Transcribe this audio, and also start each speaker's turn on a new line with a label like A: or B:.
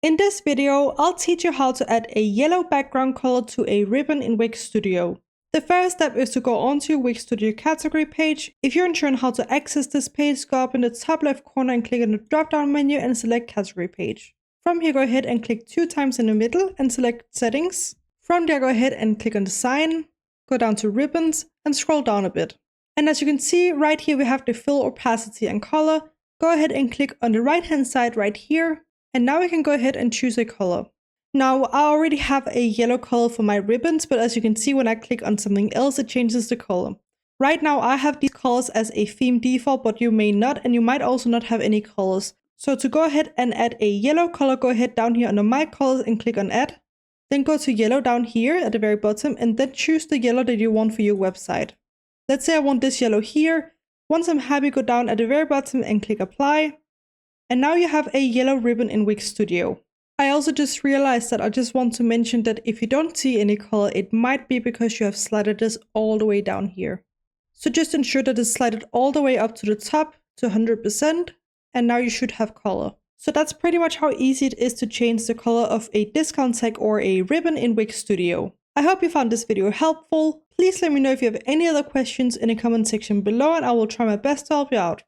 A: In this video, I'll teach you how to add a yellow background color to a ribbon in Wix Studio. The first step is to go onto Wix Studio category page. If you're unsure on how to access this page, go up in the top left corner and click on the drop down menu and select category page. From here, go ahead and click 2 times in the middle and select settings. From there, go ahead and click on design, go down to ribbons and scroll down a bit. And as you can see right here, we have the fill, opacity and color. Go ahead and click on the right hand side right here. And now we can go ahead and choose a color. Now I already have a yellow color for my ribbons, but as you can see when I click on something else, it changes the color. Right now I have these colors as a theme default, but you may not, and you might also not have any colors. So to go ahead and add a yellow color, go ahead down here under my colors and click on add. Then go to yellow down here at the very bottom and then choose the yellow that you want for your website. Let's say I want this yellow here. Once I'm happy, go down at the very bottom and click apply. And now you have a yellow ribbon in Wix Studio. I also just realized that I just want to mention that if you don't see any color, it might be because you have slided this all the way down here. So just ensure that it's slided all the way up to the top to 100%, and now you should have color. So that's pretty much how easy it is to change the color of a discount tag or a ribbon in Wix Studio. I hope you found this video helpful. Please let me know if you have any other questions in the comment section below and I will try my best to help you out.